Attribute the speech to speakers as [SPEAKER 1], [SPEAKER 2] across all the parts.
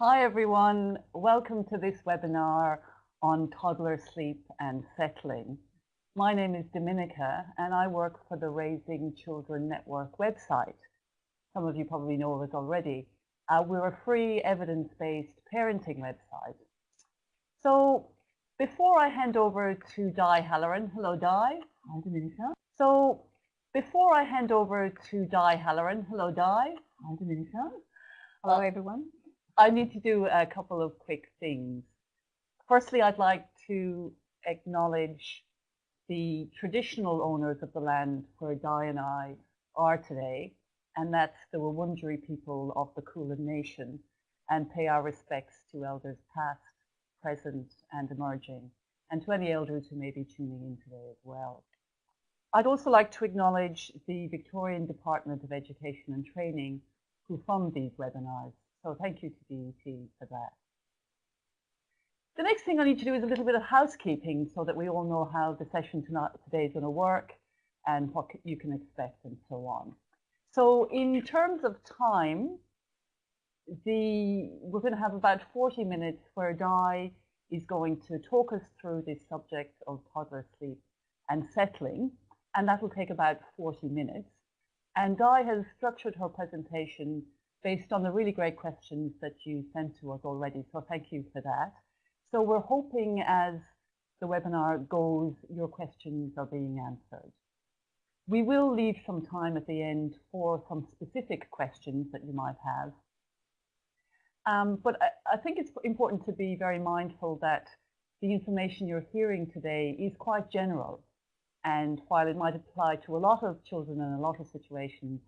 [SPEAKER 1] Hi everyone, welcome to this webinar on toddler sleep and settling. My name is Dominica and I work for the Raising Children Network website. Some of you probably know of it already. We're a free evidence-based parenting website. So before I hand over to Di Halloran, hello Di. Hi Dominica. So before I hand over to Di Halloran, hello Di. Hi Dominica. Hello everyone. I need to do a couple of quick things. Firstly, I'd like to acknowledge the traditional owners of the land where Di and I are today, and that's the Wurundjeri people of the Kulin Nation, and pay our respects to elders past, present, and emerging, and to any elders who may be tuning in today as well. I'd also like to acknowledge the Victorian Department of Education and Training who fund these webinars. So thank you to DET for that. The next thing I need to do is a little bit of housekeeping so that we all know how the session today is going to work and what you can expect and so on. So in terms of time, we're going to have about 40 minutes where Di is going to talk us through this subject of toddler sleep and settling, and that will take about 40 minutes. And Di has structured her presentation based on the really great questions that you sent to us already, so thank you for that. So we're hoping as the webinar goes, your questions are being answered. We will leave some time at the end for some specific questions that you might have. But I think it's important to be very mindful that the information you're hearing today is quite general. And while it might apply to a lot of children in a lot of situations,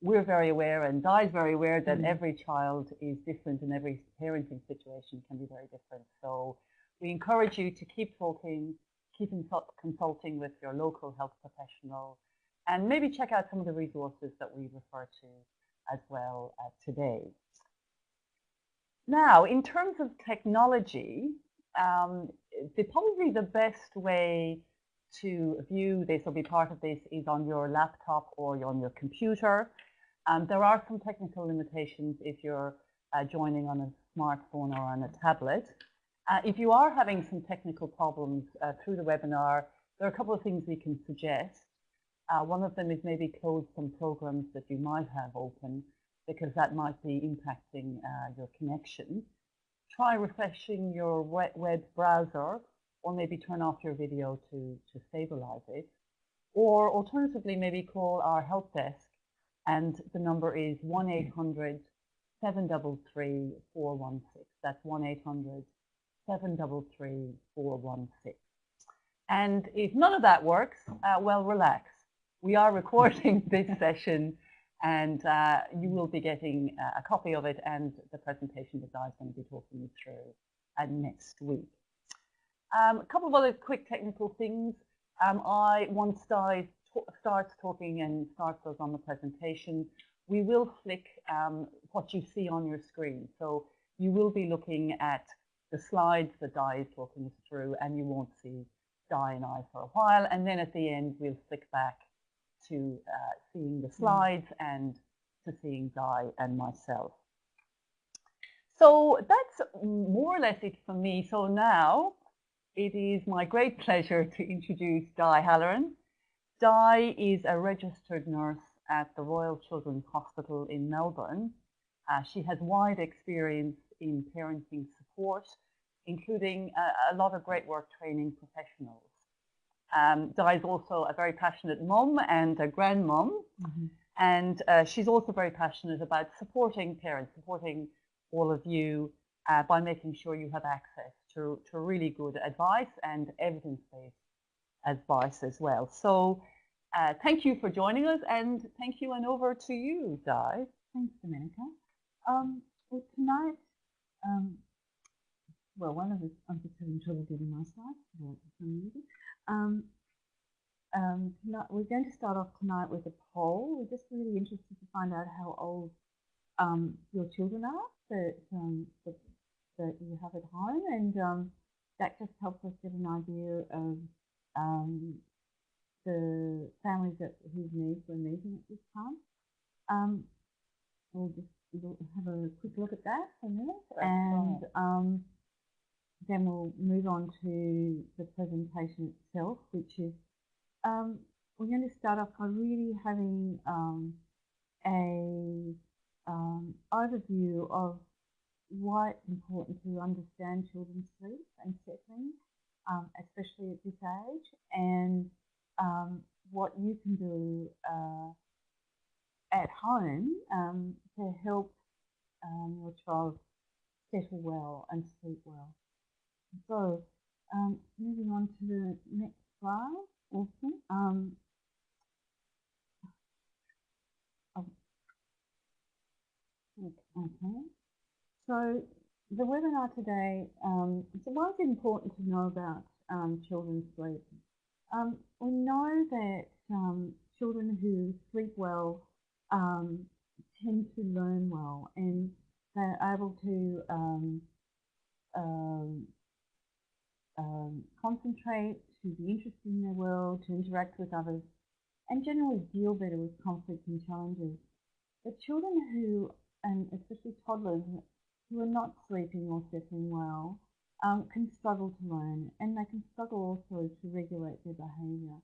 [SPEAKER 1] we're very aware, and Di is very aware, that every child is different and every parenting situation can be very different. So we encourage you to keep talking, keep consulting with your local health professional, and maybe check out some of the resources that we refer to as well today. Now, in terms of technology, probably the best way to view this or be part of this is on your laptop or on your computer. There are some technical limitations if you're joining on a smartphone or on a tablet. If you are having some technical problems through the webinar, there are a couple of things we can suggest. One of them is maybe close some programs that you might have open, because that might be impacting your connection. Try refreshing your web browser, or maybe turn off your video to stabilize it. Or alternatively, maybe call our help desk, and the number is 1-800-733-416. That's 1-800-733-416. And if none of that works, well, relax. We are recording this session, and you will be getting a copy of it and the presentation that Di's going to be talking you through next week. A couple of other quick technical things. Once Di starts talking and starts us on the presentation, we will flick what you see on your screen. So you will be looking at the slides that Di is talking us through, and you won't see Di and I for a while. And then at the end, we'll flick back to seeing the slides and to seeing Di and myself. So that's more or less it for me. So now it is my great pleasure to introduce Di Halloran. Di is a registered nurse at the Royal Children's Hospital in Melbourne. She has wide experience in parenting support, including a lot of great work training professionals. Di is also a very passionate mum and a grandmum, and she's also very passionate about supporting parents, supporting all of you by making sure you have access to really good advice and evidence-based advice as well. So thank you for joining us, and thank you, and over to you, Di.
[SPEAKER 2] Thanks, Dominica. Well, tonight, well, one of us, I'm just having trouble getting my slides for some reason. Tonight, we're going to start off tonight with a poll. We're just really interested to find out how old your children are that you have at home, and that just helps us get an idea of the families whose needs we're meeting at this time. We'll just have a quick look at that for a minute,
[SPEAKER 1] That's
[SPEAKER 2] and
[SPEAKER 1] right.
[SPEAKER 2] then we'll move on to the presentation itself, which is we're going to start off by really having a overview of why it's important to understand children's sleep and settling, especially at this age, and what you can do at home to help your child settle well and sleep well. So, moving on to the next slide. Awesome. Okay. So the webinar today, so why is it important to know about children's sleep? We know that children who sleep well tend to learn well, and they're able to concentrate, to be interested in their world, to interact with others, and generally deal better with conflict and challenges. But children who, and especially toddlers, who are not sleeping or settling well, can struggle to learn, and they can struggle also to regulate their behaviour.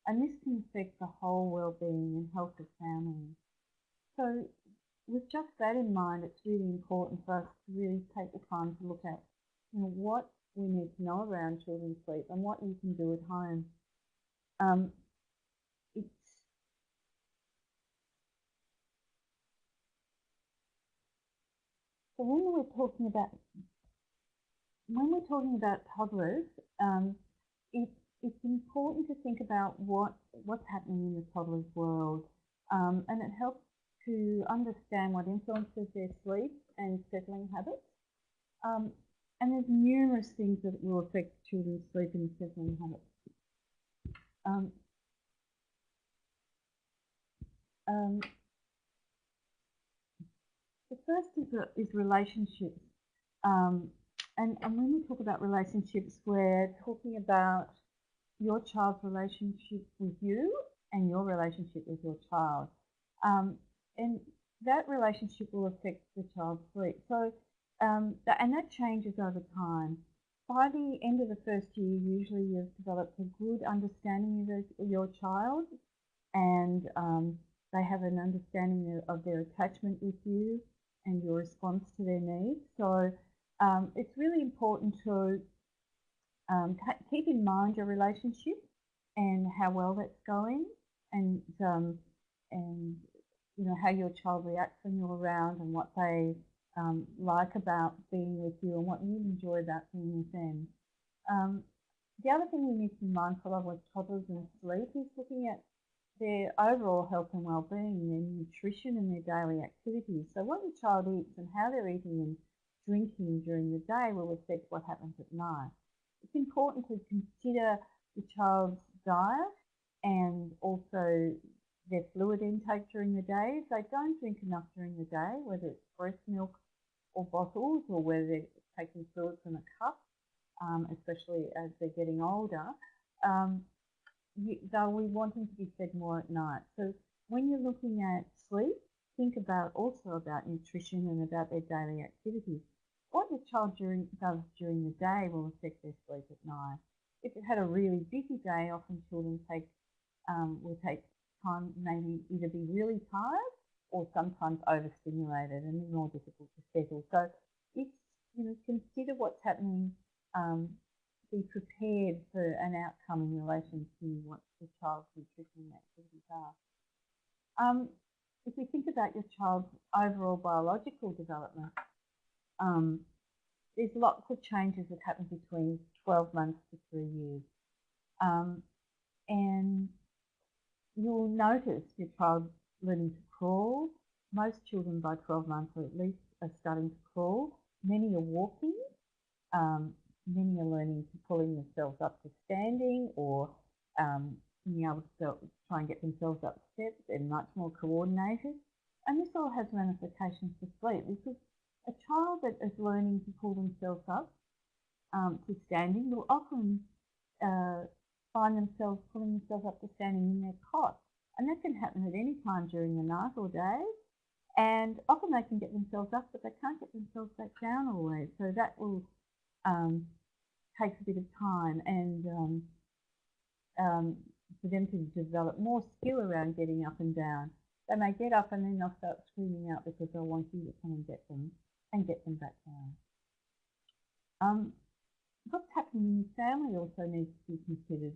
[SPEAKER 2] And this can affect the whole well-being and health of families. So with just that in mind, it's really important for us to really take the time to look at what we need to know around children's sleep and what you can do at home. So when we're talking about toddlers, it's important to think about what's happening in the toddler's world, and it helps to understand what influences their sleep and settling habits. And there's numerous things that will affect children's sleep and settling habits. The first is relationships. And when we talk about relationships, we're talking about your child's relationship with you and your relationship with your child. And that relationship will affect the child's sleep. So, and that changes over time. By the end of the first year, usually you've developed a good understanding of your child, and they have an understanding of their attachment with you and your response to their needs. So it's really important to keep in mind your relationship and how well that's going, and how your child reacts when you're around, and what they like about being with you and what you enjoy about being with them. The other thing we need to be mindful of with toddlers and sleep is looking at their overall health and well-being, their nutrition and their daily activities. So what your child eats and how they're eating and drinking during the day will affect what happens at night. It's important to consider the child's diet and also their fluid intake during the day. If they don't drink enough during the day, whether it's breast milk or bottles, or whether they're taking fluid from a cup, especially as they're getting older, they'll be wanting to be fed more at night. So when you're looking at sleep, think also about nutrition and about their daily activities. What your child does during the day will affect their sleep at night. If it had a really busy day, often children will take time, maybe either be really tired or sometimes overstimulated and more difficult to settle. So it's, consider what's happening. Be prepared for an outcome in relation to what the child's nutrition activities are. If we think about your child's overall biological development, there's lots of changes that happen between 12 months to 3 years. And you'll notice your child learning to crawl. Most children by 12 months or at least are starting to crawl. Many are walking. Many are learning to pulling themselves up to standing, or being able to try and get themselves up steps. They're much more coordinated. And this all has ramifications for sleep, because a child that is learning to pull themselves up to standing will often find themselves pulling themselves up to standing in their cot. And that can happen at any time during the night or day. And often they can get themselves up, but they can't get themselves back down always. So that will take a bit of time and for them to develop more skill around getting up and down. They may get up and then they'll start screaming out because they'll want you to come and get them back down. What's happening in your family also needs to be considered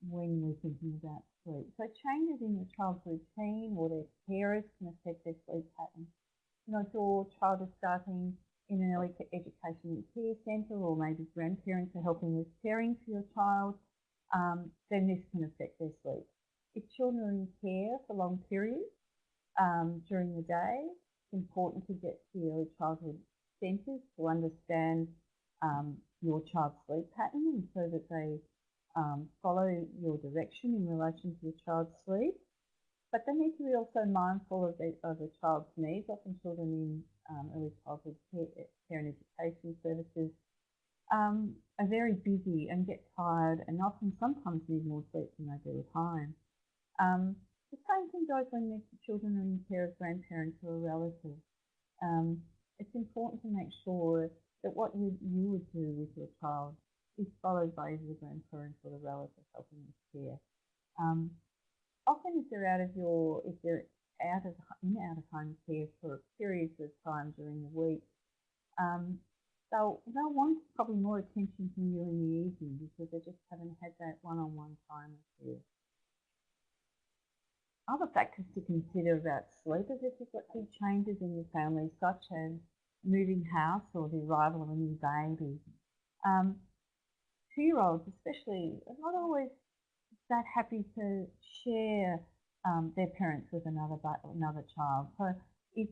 [SPEAKER 2] when we're thinking about sleep. So changes in your child's routine or their carers can affect their sleep pattern. You know, if your child is starting in an early education care centre, or maybe grandparents are helping with caring for your child, then this can affect their sleep. If children are in care for long periods during the day, it's important to get to the early childhood centres to understand your child's sleep pattern, and so that they follow your direction in relation to your child's sleep. But they need to be also mindful of the child's needs. Often children in early childhood care and education services are very busy and get tired and often sometimes need more sleep than they do at home. The same thing goes when the children are in care of grandparents or a relative. It's important to make sure that what you would do with your child is followed by either the grandparent or the relative helping with care. Often if they're out of home care for periods of time during the week, they'll want probably more attention from you in the evening because they just haven't had that one-on-one time with you. Other factors to consider about sleep is if you've got big changes in your family, such as moving house or the arrival of a new baby. 2-year-olds especially are not always that happy to share their parents with another child. So it's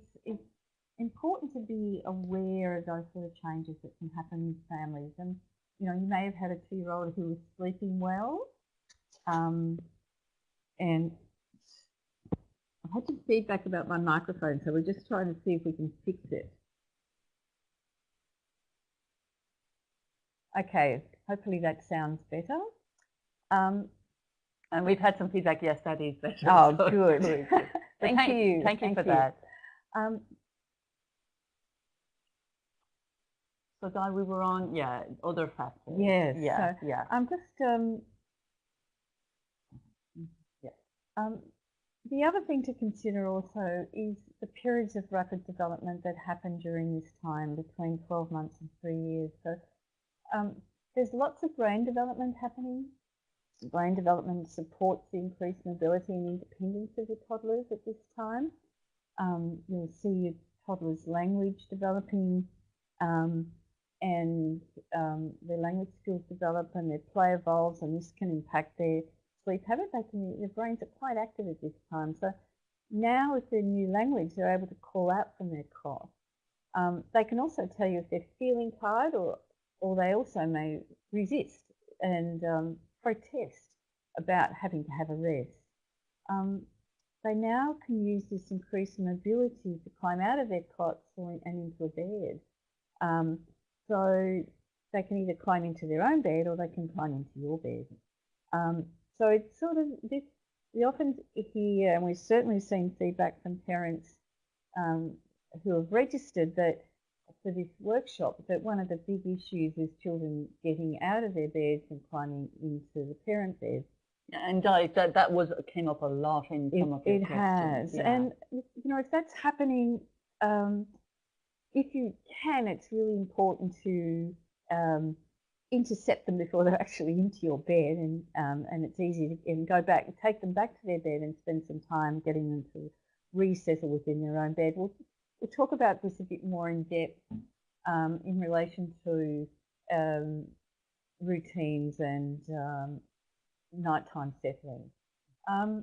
[SPEAKER 2] important to be aware of those sort of changes that can happen in families. And you know, you may have had a 2-year-old who was sleeping well, and I've had some feedback about my microphone, so we're just trying to see if we can fix it. Okay, hopefully that sounds better.
[SPEAKER 1] And we've had some feedback, yes, that is better.
[SPEAKER 2] Oh,
[SPEAKER 1] so
[SPEAKER 2] good.
[SPEAKER 1] Thank you. Thank you for that. So Di, we were on, other factors.
[SPEAKER 2] Yes.
[SPEAKER 1] Yeah,
[SPEAKER 2] so
[SPEAKER 1] yeah.
[SPEAKER 2] I'm just, the other thing to consider also is the periods of rapid development that happen during this time between 12 months and 3 years. So there's lots of brain development happening. Brain development supports the increased mobility and independence of the toddlers at this time. You'll see your toddlers' language developing and their language skills develop and their play evolves, and this can impact their sleep habit. Their brains are quite active at this time. So now with their new language, they're able to call out from their cot. They can also tell you if they're feeling tired, or they also may resist and protest about having to have a rest. They now can use this increased mobility to climb out of their cots and into a bed. So they can either climb into their own bed or they can climb into your bed. So it's sort of this, we often hear, and we've certainly seen feedback from parents who have registered that for this workshop, that one of the big issues is children getting out of their beds and climbing into the parent bed.
[SPEAKER 1] And that came up a lot in some of your questions.
[SPEAKER 2] It has, and you know, if that's happening, if you can, it's really important to intercept them before they're actually into your bed, and it's easy to go back, take them back to their bed and spend some time getting them to resettle within their own bed. We'll talk about this a bit more in depth in relation to routines and nighttime settling. I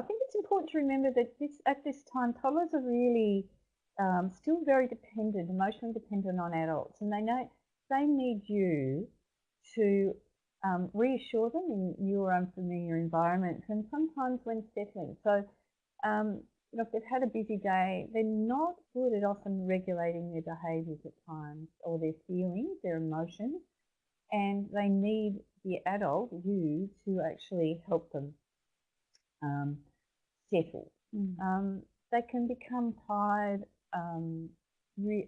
[SPEAKER 2] think it's important to remember that at this time, toddlers are really still very dependent, emotionally dependent on adults, and they need you to reassure them in your unfamiliar environments, and sometimes when settling. So you know, if they've had a busy day, they're not good at often regulating their behaviours at times, or their feelings, their emotions, and they need the adult, you, to actually help them settle. they can become tired,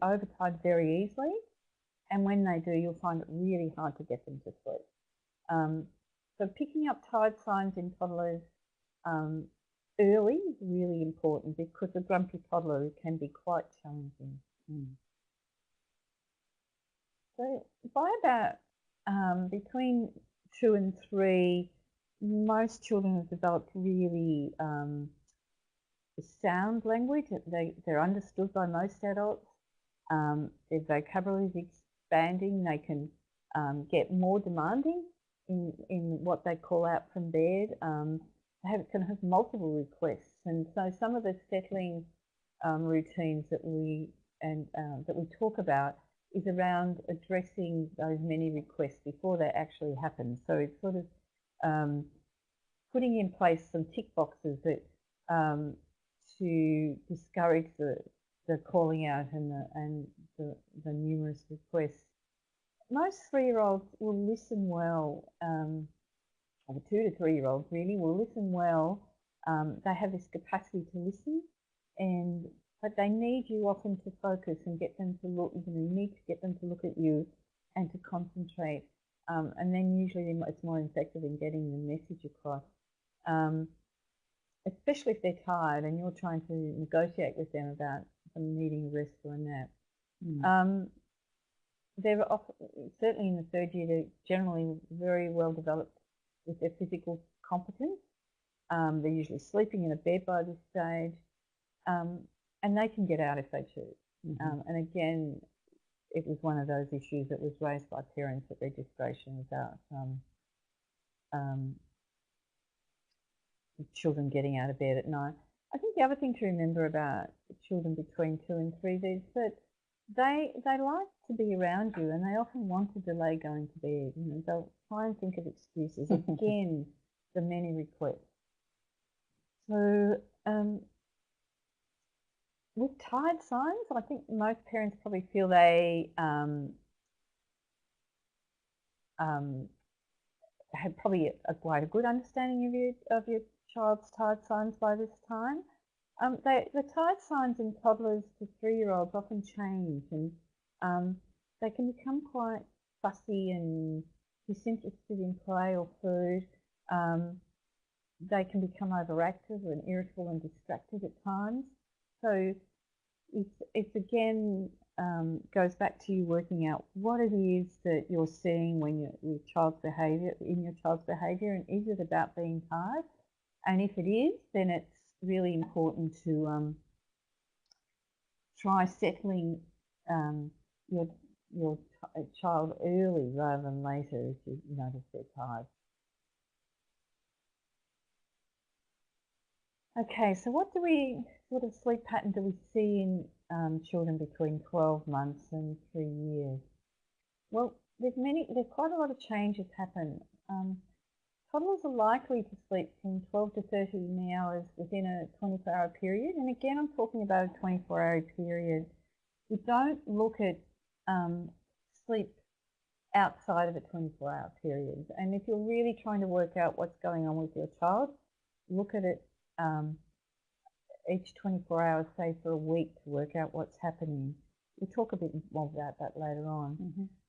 [SPEAKER 2] overtired very easily, and when they do, you'll find it really hard to get them to sleep. So picking up tired signs in toddlers early is really important because a grumpy toddler can be quite challenging. So by about between 2 and 3, most children have developed really sound language. They're understood by most adults. Their vocabulary is expanding. They can get more demanding in what they call out from bed. They can have multiple requests, and so some of the settling routines that we talk about is around addressing those many requests before they actually happen. So it's sort of putting in place some tick boxes that to discourage the calling out and the numerous requests. Most 3-year-olds will listen well, or 2 to 3-year-olds really will listen well. They have this capacity to listen, but they need you often to focus and get them to look. You need to get them to look at you and to concentrate, and then usually it's more effective in getting the message across. Especially if they're tired and you're trying to negotiate with them about them needing a rest or a nap. They're often, certainly in the 3rd year, they're generally very well developed with their physical competence. They're usually sleeping in a bed by this stage, and they can get out if they choose. And again, it was one of those issues that was raised by parents at registration about children getting out of bed at night. I think the other thing to remember about children between 2 and 3 is that they like to be around you, and they often want to delay going to bed. They'll try and think of excuses. Again, the many requests. So with tired signs, I think most parents probably feel they have probably quite a good understanding of your child's tired signs by this time. The tired signs in toddlers to 3-year-olds often change, and they can become quite fussy and disinterested in play or food. They can become overactive and irritable and distracted at times. So it's again goes back to you working out what it is that you're seeing when your child's behaviour, and is it about being tired? And if it is, then it's really important to try settling your child early rather than later if you notice they're tired. Okay, so what sort of sleep pattern do we see in children between 12 months and 3 years? Well, there's quite a lot of changes happen. Toddlers are likely to sleep from 12 to 13 hours within a 24-hour period, and again, I'm talking about a 24-hour period. We don't look at sleep outside of a 24-hour period, and if you're really trying to work out what's going on with your child, look at it each 24 hours, say for a week, to work out what's happening. We'll talk a bit more about that later on.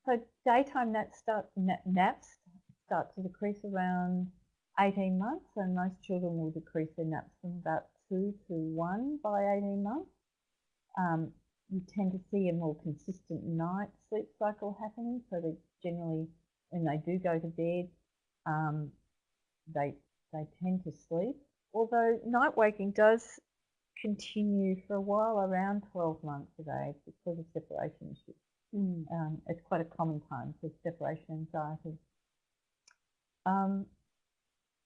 [SPEAKER 2] So daytime naps start to decrease around 18 months, and most children will decrease their naps from about 2 to 1 by 18 months. You tend to see a more consistent night sleep cycle happening, so they generally, when they do go to bed, they tend to sleep. Although night waking does continue for a while around 12 months of age because of separation issues. It's quite a common time for separation anxiety.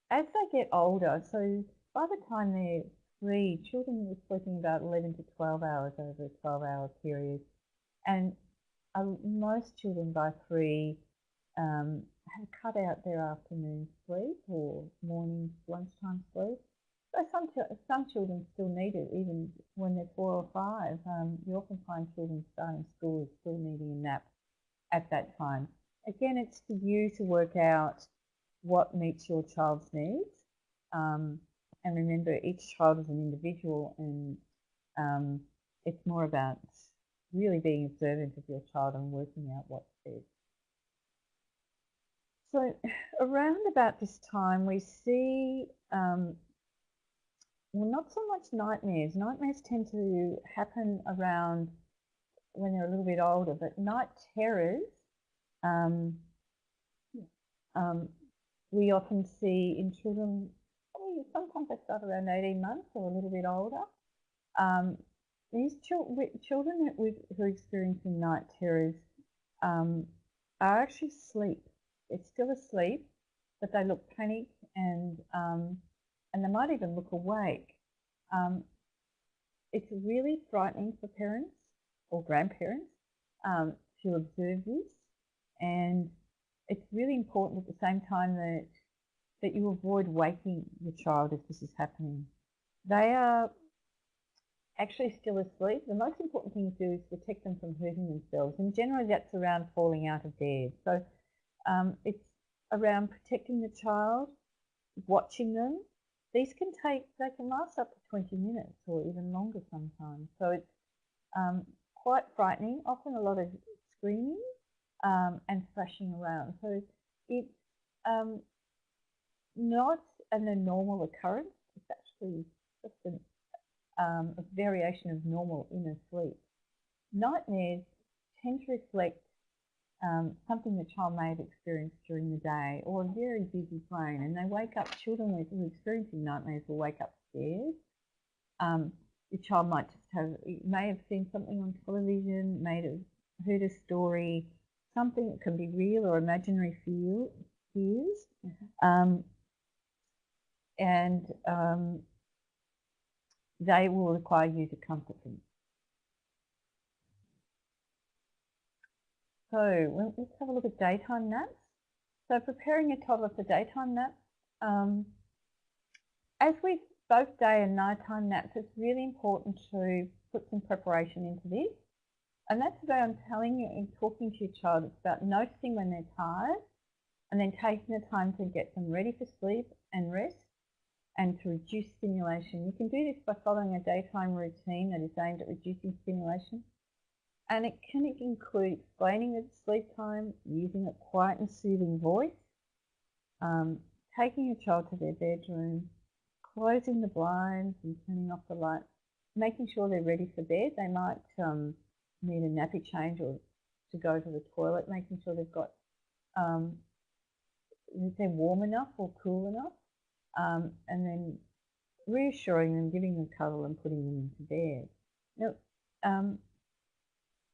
[SPEAKER 2] As they get older, so by the time they're 3, children are sleeping about 11 to 12 hours over a 12-hour period, and most children by 3 have cut out their afternoon sleep or morning lunchtime sleep. So some children still need it even when they're 4 or 5. You often find children starting school still needing a nap at that time. Again, it's for you to work out what meets your child's needs. And remember, each child is an individual, and It's more about really being observant of your child and working out what's best. So around about this time we see, well, not so much nightmares. Nightmares tend to happen around when they're a little bit older, but night terrors, we often see in children, sometimes they start around 18 months or a little bit older. These children who are experiencing night terrors are actually asleep. They're still asleep, but they look panicked and they might even look awake. It's really frightening for parents or grandparents to observe this, and it's really important at the same time that you avoid waking your child if this is happening. They are actually still asleep. The most important thing to do is protect them from hurting themselves, and generally that's around falling out of bed. So it's around protecting the child, watching them. These can last up to 20 minutes or even longer sometimes. So it's quite frightening, often a lot of screaming and thrashing around. So it's not an abnormal occurrence. It's actually just a variation of normal inner sleep. Nightmares tend to reflect something the child may have experienced during the day or a very busy brain, and they wake up. Children who are experiencing nightmares will wake up scared. The child might may have seen something on television, may have heard a story, something that can be real or imaginary fears, and they will require you to comfort them. So let's have a look at daytime naps. So preparing a toddler for daytime naps. As with both day and nighttime naps, it's really important to put some preparation into this. And that's about telling you and talking to your child. It's about noticing when they're tired and then taking the time to get them ready for sleep and rest and to reduce stimulation. You can do this by following a daytime routine that is aimed at reducing stimulation. And it can include explaining the sleep time, using a quiet and soothing voice, taking your child to their bedroom, closing the blinds and turning off the light, making sure they're ready for bed. They might need a nappy change or to go to the toilet, making sure they've got they're warm enough or cool enough, and then reassuring them, giving them cuddle and putting them into bed. Now,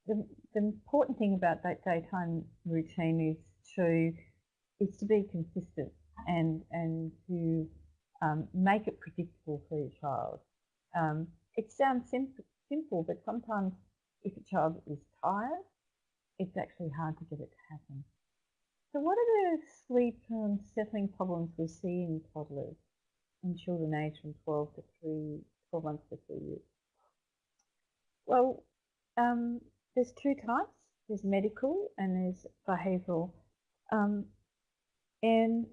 [SPEAKER 2] the important thing about that daytime routine is to be consistent and to make it predictable for your child. It sounds simple, but sometimes if a child is tired, it's actually hard to get it to happen. So what are the sleep settling problems we see in toddlers and children aged from 12 months to 3 years? Well, there's two types. There's medical and there's behavioural. And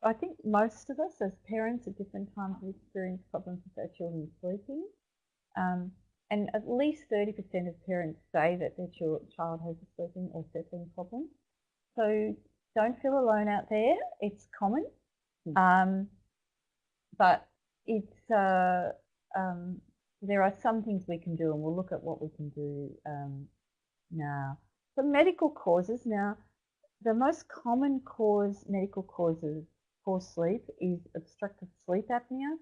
[SPEAKER 2] I think most of us as parents at different times have experienced problems with our children sleeping. And at least 30% of parents say that their child has a sleeping or settling problem. So don't feel alone out there. It's common. But it's there are some things we can do, and we'll look at what we can do now. So medical causes. Now, the most common medical causes for sleep is obstructive sleep apnea,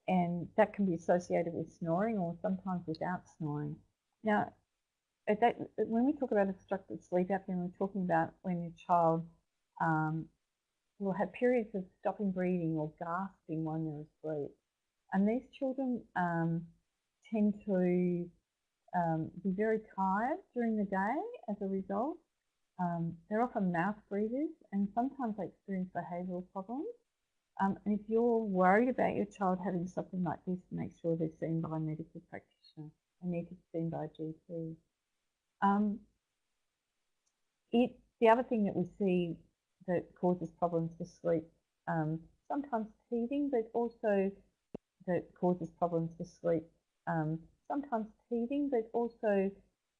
[SPEAKER 2] and that can be associated with snoring or sometimes without snoring. Now, when we talk about obstructive sleep apnea, we're talking about when your child will have periods of stopping breathing or gasping when they're asleep. And these children tend to be very tired during the day as a result. They're often mouth breathers, and sometimes they experience behavioural problems. And if you're worried about your child having something like this, make sure they're seen by a medical practitioner. They need to be seen by a GP. The other thing that we see that causes problems with sleep, sometimes teething, but also that causes problems for sleep. Sometimes teething, but also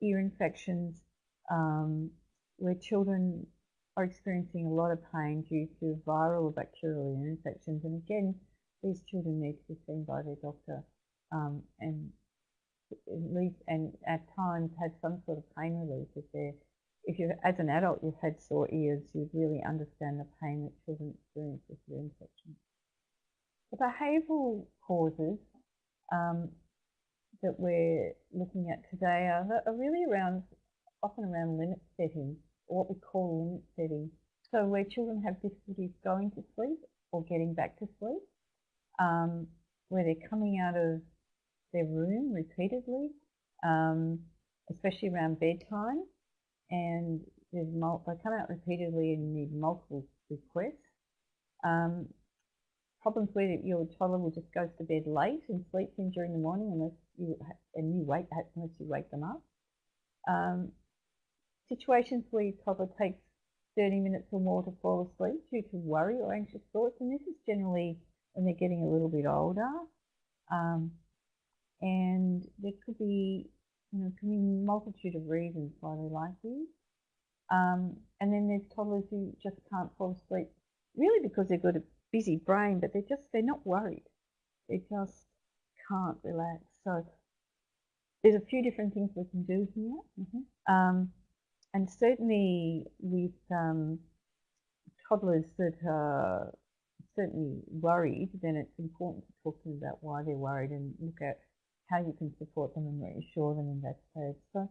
[SPEAKER 2] ear infections, where children are experiencing a lot of pain due to viral or bacterial ear infections. And again, these children need to be seen by their doctor, and at least, and at times have some sort of pain relief. If you, as an adult, you've had sore ears, you'd really understand the pain that children experience with ear infections. The behavioural causes that we're looking at today are really often around limit setting, or what we call limit setting. So where children have difficulties going to sleep or getting back to sleep, where they're coming out of their room repeatedly, especially around bedtime, and they come out repeatedly and need multiple requests. Problems where your toddler will just go to bed late and sleeps in during the morning unless you wake them up. Situations where your toddler takes 30 minutes or more to fall asleep due to worry or anxious thoughts, and this is generally when they're getting a little bit older. And there could be, can be a multitude of reasons why they like these. And then there's toddlers who just can't fall asleep, really because they've got a busy brain, but they're not worried. They just can't relax. So there's a few different things we can do here. And certainly with toddlers that are certainly worried, then it's important to talk to them about why they're worried and look at how you can support them and reassure them in that stage. So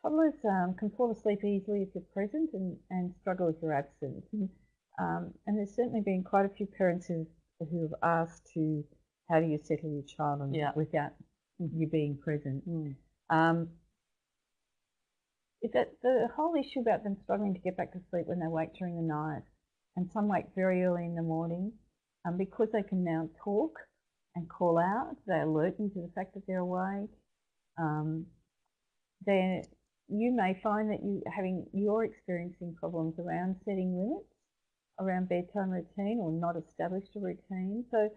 [SPEAKER 2] toddlers can fall asleep easily if you're present and struggle if you're absent. And there's certainly been quite a few parents who have asked how do you settle your child without you being present. Is that the whole issue about them struggling to get back to sleep when they wake during the night, and some wake very early in the morning, because they can now talk and call out, they alert you to the fact that they're awake. Then you may find that you're experiencing problems around setting limits, around bedtime routine, or not established a routine. So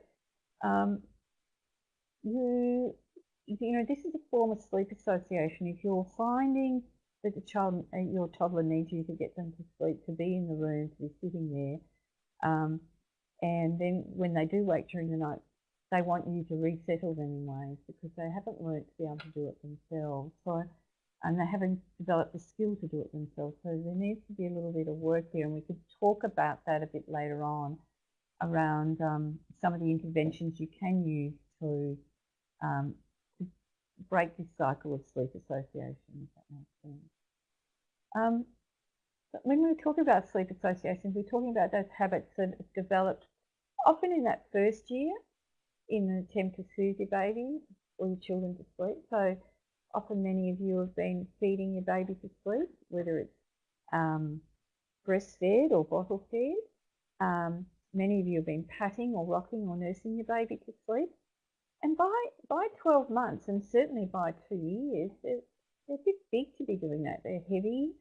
[SPEAKER 2] this is a form of sleep association. If you're finding that your toddler needs you to get them to sleep, to be in the room, to be sitting there, and then when they do wake during the night, they want you to resettle them in ways because they haven't learned to be able to do it themselves. So, and they haven't developed the skill to do it themselves. So there needs to be a little bit of work there, and we could talk about that a bit later on around some of the interventions you can use to break this cycle of sleep association, if that makes sense. But when we talk about sleep associations, we're talking about those habits that have developed often in that first year in an attempt to soothe your baby or your children to sleep. So often many of you have been feeding your baby to sleep, whether it's breastfed or bottle fed. Many of you have been patting or rocking or nursing your baby to sleep. And by 12 months, and certainly by 2 years, they're a bit big to be doing that. They're heavy,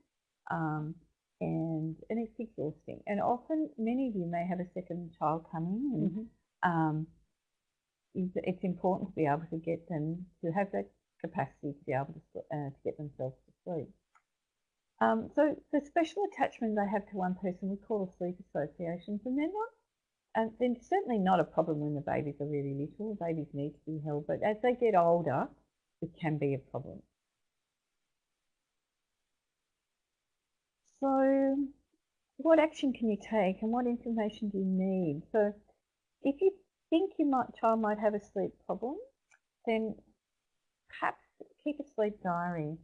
[SPEAKER 2] and it's exhausting. And often, many of you may have a second child coming, and it's important to be able to get them to have that capacity to be able to get themselves to sleep. So the special attachment they have to one person we call a sleep associations, and they're certainly not a problem when the babies are really little. Babies need to be held, but as they get older, it can be a problem. So what action can you take and what information do you need? So if you think your child might have a sleep problem, then perhaps keep a sleep diary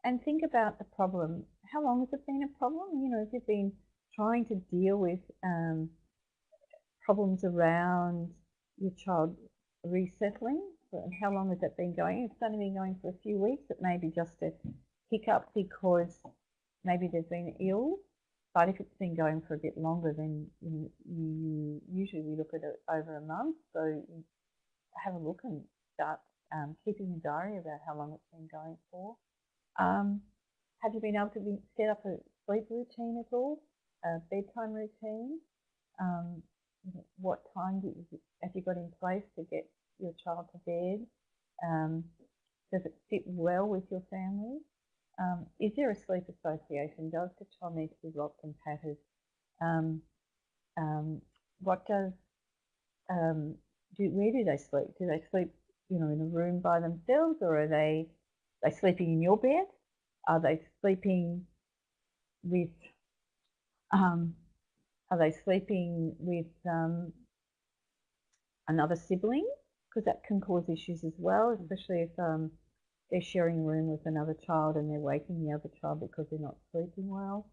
[SPEAKER 2] and think about the problem. How long has it been a problem? If you've been trying to deal with problems around your child resettling, and how long has that been going? If it's only been going for a few weeks, it may be just a hiccup because maybe they've been ill. But if it's been going for a bit longer, then usually we look at it over a month. So you have a look and start keeping a diary about how long it's been going for. Have you been able to set up a sleep routine at all? A bedtime routine? What time have you got in place to get your child to bed? Does it fit well with your family? Is there a sleep association? Does the child need to be rocked and patted? What does where do they sleep? Do they sleep, in a room by themselves, or are they sleeping in your bed? Are they sleeping with another sibling? Because that can cause issues as well, especially if they're sharing a room with another child and they're waking the other child because they're not sleeping well.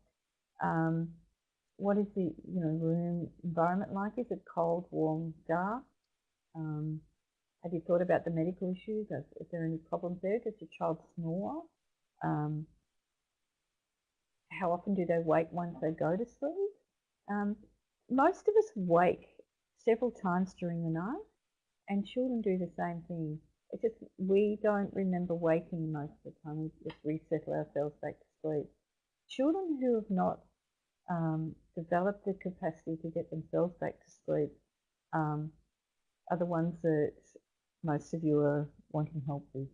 [SPEAKER 2] What is the room environment like? Is it cold, warm, dark? Have you thought about the medical issues? Is there any problems there? Does your child snore? How often do they wake once they go to sleep? Most of us wake several times during the night, and children do the same thing. It's just we don't remember waking most of the time. We just resettle ourselves back to sleep. Children who have not developed the capacity to get themselves back to sleep are the ones that most of you are wanting help with.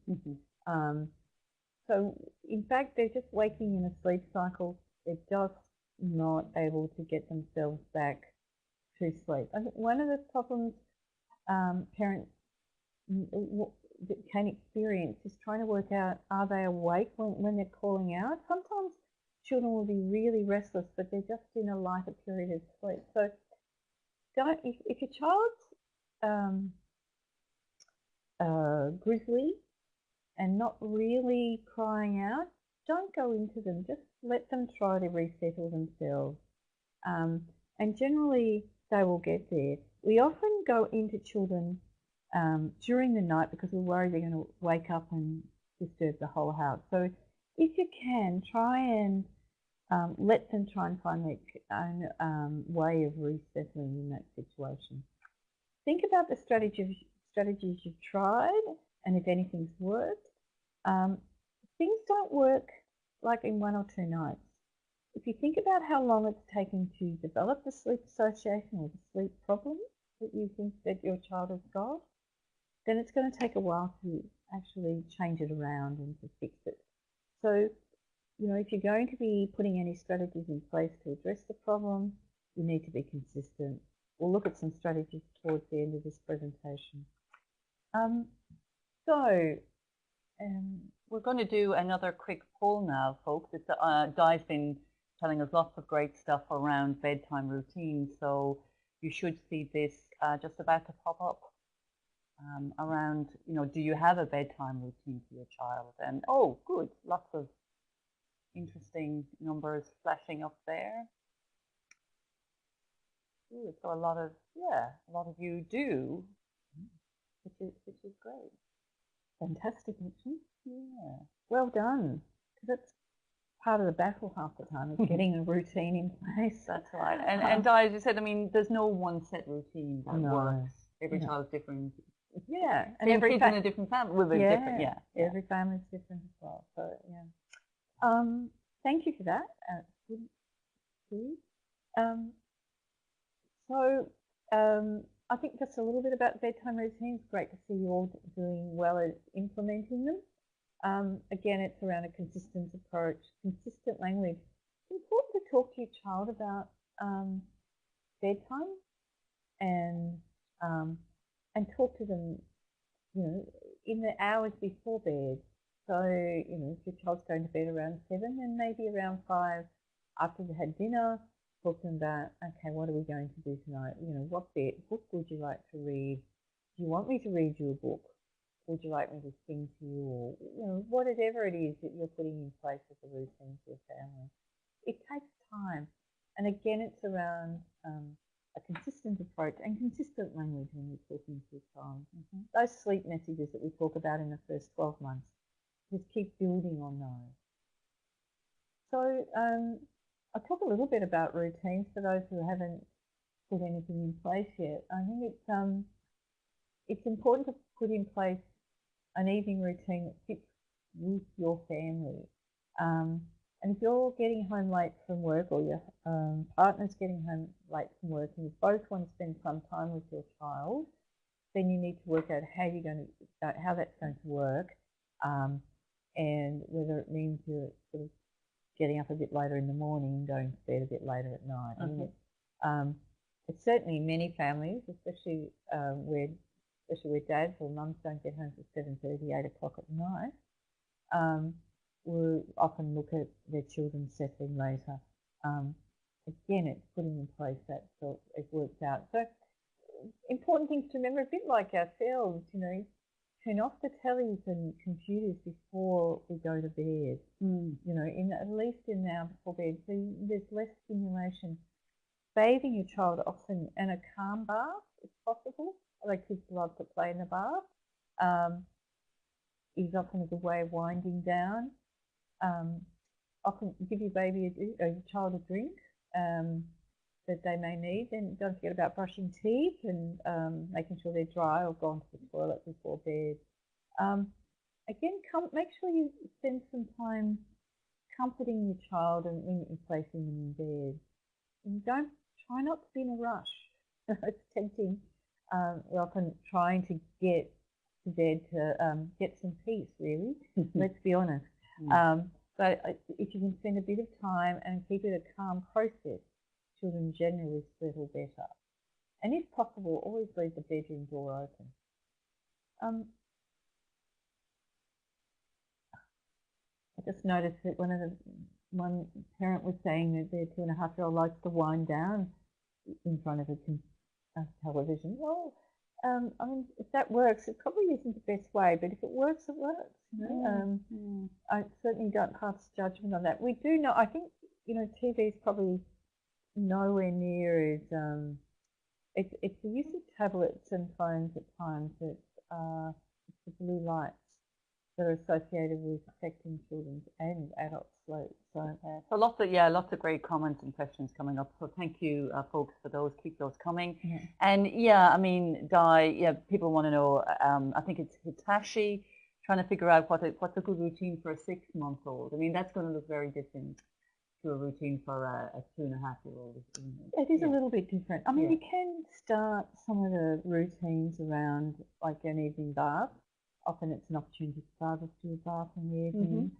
[SPEAKER 2] So in fact, they're just waking in a sleep cycle. They're just not able to get themselves back to sleep. I think one of the problems parents can experience is trying to work out, are they awake when they're calling out? Sometimes children will be really restless, but they're just in a lighter period of sleep. So if your child's grizzly and not really crying out, don't go into them. Just let them try to resettle themselves. And generally, they will get there. We often go into children during the night because we're worried they're going to wake up and disturb the whole house. So if you can, try and let them try and find their own way of resettling in that situation. Think about the strategies you've tried and if anything's worked. Things don't work like in 1 or 2 nights. If you think about how long it's taken to develop the sleep association or the sleep problem that you think that your child has got, then it's going to take a while to actually change it around and to fix it. So, if you're going to be putting any strategies in place to address the problem, you need to be consistent. We'll look at some strategies towards the end of this presentation.
[SPEAKER 1] We're going to do another quick poll now, folks. Di's been telling us lots of great stuff around bedtime routines, so you should see this just about to pop up around, do you have a bedtime routine for your child? And oh, good, lots of interesting numbers flashing up there. Ooh, so a lot of you do, which is great.
[SPEAKER 2] Fantastic, actually.
[SPEAKER 1] Yeah.
[SPEAKER 2] Well done. That's part of the battle half the time, is getting a routine in place.
[SPEAKER 1] That's right. And Di, as you said, there's no one set routine that works. Every child's different.
[SPEAKER 2] Yeah,
[SPEAKER 1] and every kid's in a different family will be different. Yeah.
[SPEAKER 2] Every family's different as well. So yeah. Thank you for that. I think just a little bit about bedtime routines. Great to see you all doing well at implementing them. Again, it's around a consistent approach, consistent language. It's important to talk to your child about bedtime and talk to them, in the hours before bed. So, if your child's going to bed around 7, then maybe around 5 after they had dinner, talk to them about, okay, what are we going to do tonight? What book would you like to read? Do you want me to read you a book? Would you like me to sing to you? Or, whatever it is that you're putting in place as a routine for your family. It takes time. And again, it's around a consistent approach and consistent language when you're talking to your child. Those sleep messages that we talk about in the first 12 months, just keep building on those. So I'll talk a little bit about routines for those who haven't put anything in place yet. I think it's important to put in place an evening routine that fits with your family. And if you're getting home late from work, or your partner's getting home late from work, and you both want to spend some time with your child, then you need to work out how you're going to, how that's going to work, and whether it means you're sort of getting up a bit later in the morning and going to bed a bit later at night. I mean, it's certainly many families, especially where dads or mums don't get home till 7:30, 8 o'clock at night, will often look at their children settling later. Again, it's putting in place that so it works out. So important things to remember, a bit like ourselves, you know, turn off the tellies and computers before we go to bed. You know, at least an hour before bed, so there's less stimulation. Bathing your child often, and a calm bath if possible. Although kids love to play in the bath, is often a good way of winding down. Often give your child a drink that they may need. Then don't forget about brushing teeth and making sure they're dry or gone to the toilet before bed. Again, make sure you spend some time comforting your child and when you're placing them in bed. And try not to be in a rush. It's tempting. We're often trying to get to bed to get some peace, really. Let's be honest. But if you can spend a bit of time and keep it a calm process, children generally settle better. And if possible, always leave the bedroom door open. I just noticed that one parent was saying that their 2.5-year-old likes to wind down in front of a television. Well, I mean, if that works, it probably isn't the best way, but if it works, it works. You know? I certainly don't pass judgment on that. We do know, I think, you know, TV is probably nowhere near as, it's the use of tablets and phones at times that it's the blue lights that are associated with affecting children's and adults' sleep.
[SPEAKER 1] So lots of great comments and questions coming up. So thank you, folks, for those. Keep those coming. And I mean, Di, people want to know. I think it's Hitachi trying to figure out what's a good routine for a 6-month-old. I mean, that's going to look very different to a routine for a 2.5-year-old.
[SPEAKER 2] It is a little bit different. I mean, you can start some of the routines around like an evening bath. Often it's an opportunity for fathers to do a bath in the evening.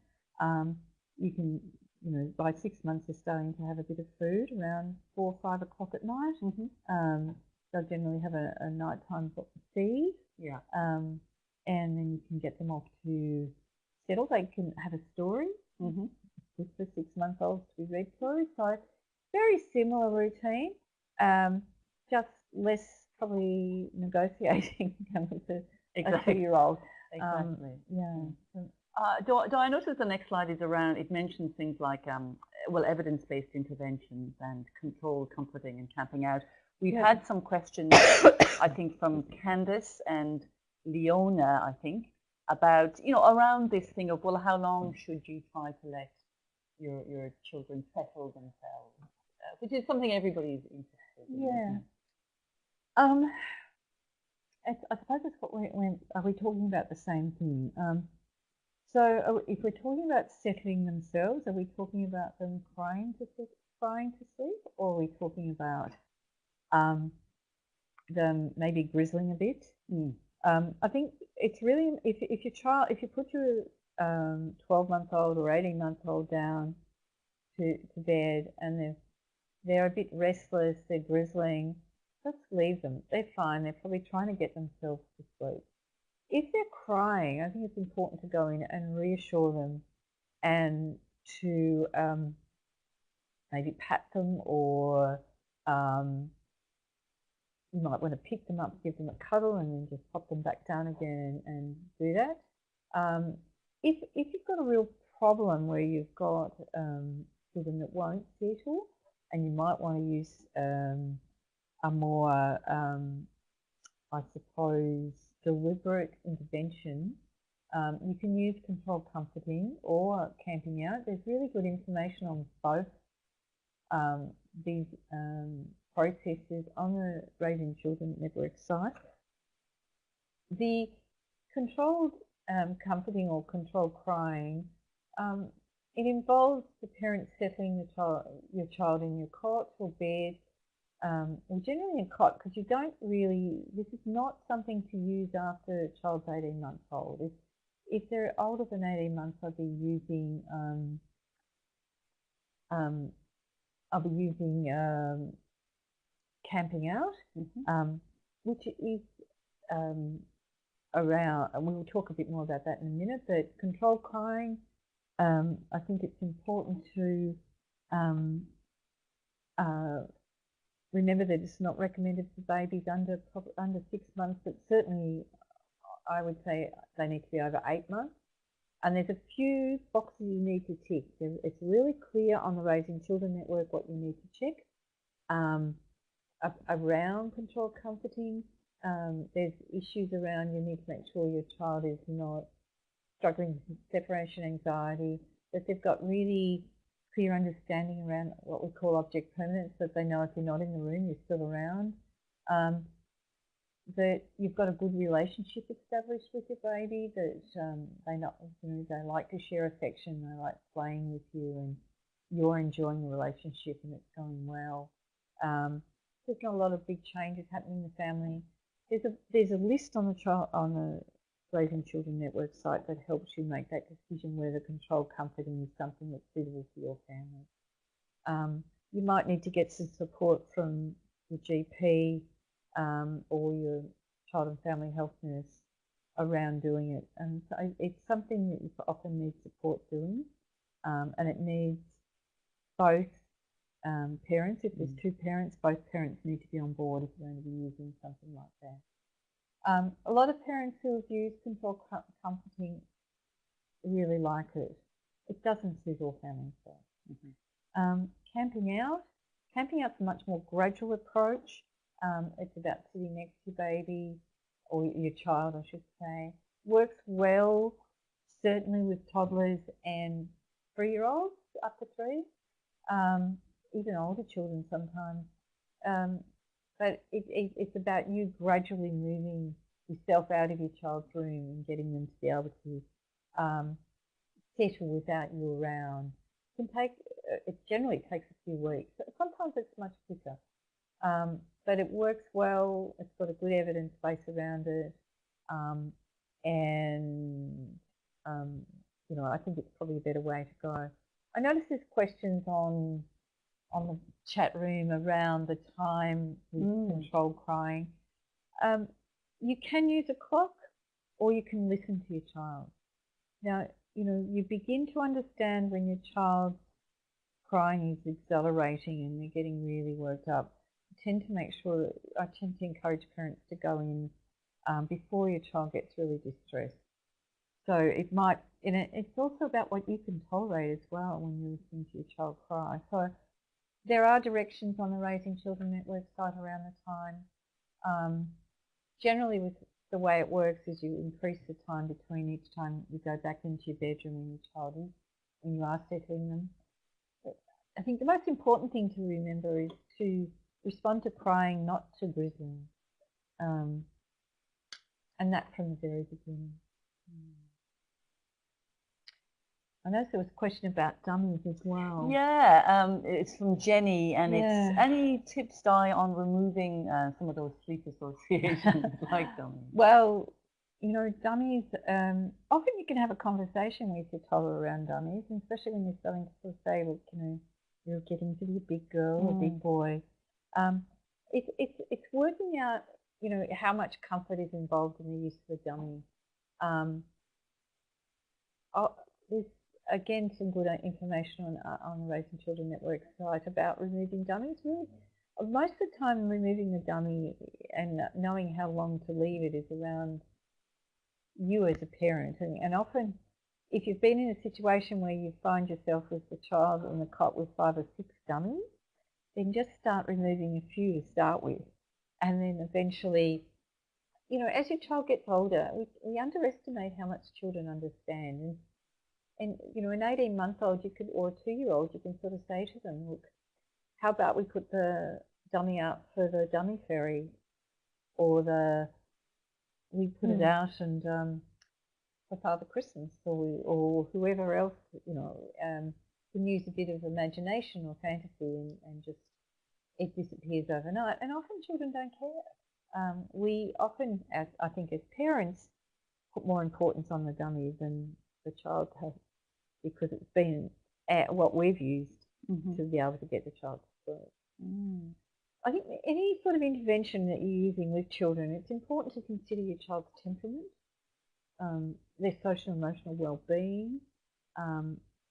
[SPEAKER 2] You can, you know, by 6 months they're starting to have a bit of food around 4 or 5 o'clock at night. They'll generally have a nighttime feed. And then you can get them off to settle. They can have a story with the 6-month-olds to be read stories. So very similar routine, just less probably negotiating with a 2-year-old.
[SPEAKER 1] Exactly. Do I notice the next slide is around, it mentions things like, evidence-based interventions and controlled comforting and camping out. We've had some questions, I think, from Candice and Leona, I think, about, you know, around this thing of, well, how long should you try to let your children settle themselves, which is something everybody's interested in.
[SPEAKER 2] I suppose it's what are we talking about the same thing? So if we're talking about settling themselves, are we talking about them crying to sleep, or are we talking about them maybe grizzling a bit? I think it's really, if you put your 12-month-old or 18-month-old down to bed and they're a bit restless, they're grizzling, let's leave them. They're fine. They're probably trying to get themselves to sleep. If they're crying, I think it's important to go in and reassure them and to maybe pat them, or you might want to pick them up, give them a cuddle, and then just pop them back down again and do that. If you've got a real problem where you've got children that won't settle, and you might want to use a more, I suppose, deliberate intervention, you can use controlled comforting or camping out. There's really good information on both these processes on the Raising Children Network site. The controlled comforting or controlled crying it involves the parent settling your child in your cot or bed, or generally in a cot, because you don't really, this is not something to use after a child's 18 months old. If they're older than 18 months, I'll be using Camping Out, which is around, and we will talk a bit more about that in a minute, but controlled crying, I think it's important to remember that it's not recommended for babies under 6 months, but certainly I would say they need to be over 8 months. And there's a few boxes you need to tick. It's really clear on the Raising Children Network what you need to check. Around controlled comforting, there's issues around you need to make sure your child is not struggling with separation anxiety, that they've got really clear understanding around what we call object permanence, that they know if you're not in the room, you're still around. That you've got a good relationship established with your baby, that they like to share affection, they like playing with you, and you're enjoying the relationship and it's going well. There's not a lot of big changes happening in the family. There's a list on the Raising Children Network site that helps you make that decision whether controlled comforting is something that's suitable for your family. You might need to get some support from your GP or your child and family health nurse around doing it, and so it's something that you often need support doing, and it needs both parents. If there's two parents, both parents need to be on board if you're going to be using something like that. A lot of parents who have used controlled comforting really like it. It doesn't suit all families though. Camping Out's a much more gradual approach. It's about sitting next to your baby, or your child I should say. Works well certainly with toddlers and 3-year-olds up to 3. Even older children sometimes. But it's about you gradually moving yourself out of your child's room and getting them to be able to settle without you around. It generally takes a few weeks. Sometimes it's much quicker. But it works well. It's got a good evidence base around it. I think it's probably a better way to go. I noticed there's questions on the chat room around the time with controlled crying. You can use a clock, or you can listen to your child. Now, you begin to understand when your child's crying is accelerating and they're getting really worked up. I tend to encourage parents to go in before your child gets really distressed. So it's also about what you can tolerate as well when you're listening to your child cry. So there are directions on the Raising Children Network site around the time. Generally, with the way it works is you increase the time between each time you go back into your bedroom when your child is, when you are settling them. But I think the most important thing to remember is to respond to crying, not to grizzling. And that from the very beginning. I noticed there was a question about dummies as well.
[SPEAKER 1] Yeah, it's from Jenny, and it's any tips, Di, on removing some of those sleep associations like dummies?
[SPEAKER 2] Well, dummies, often you can have a conversation with your toddler around dummies, and especially when you're starting to sort of say, look, you're getting to be a big girl or big boy. It's working out, how much comfort is involved in the use of a dummy. There's again some good information on the Raising Children Network site about removing dummies. Really, most of the time removing the dummy and knowing how long to leave it is around you as a parent, and often if you've been in a situation where you find yourself with the child in the cot with 5 or 6 dummies, then just start removing a few to start with, and then eventually, as your child gets older, we underestimate how much children understand. And an 18-month-old or a 2-year-old, you can sort of say to them, look, how about we put the dummy out for the dummy ferry, or we put it out and
[SPEAKER 3] for Father Christmas or whoever else, you know, can use a bit of imagination or fantasy and just it disappears overnight. And often children don't care. We often, as I think as parents, put more importance on the dummy than the child has because it's been what we've used to be able to get the child to sleep. I think any sort of intervention that you're using with children, it's important to consider your child's temperament, their social and emotional well-being,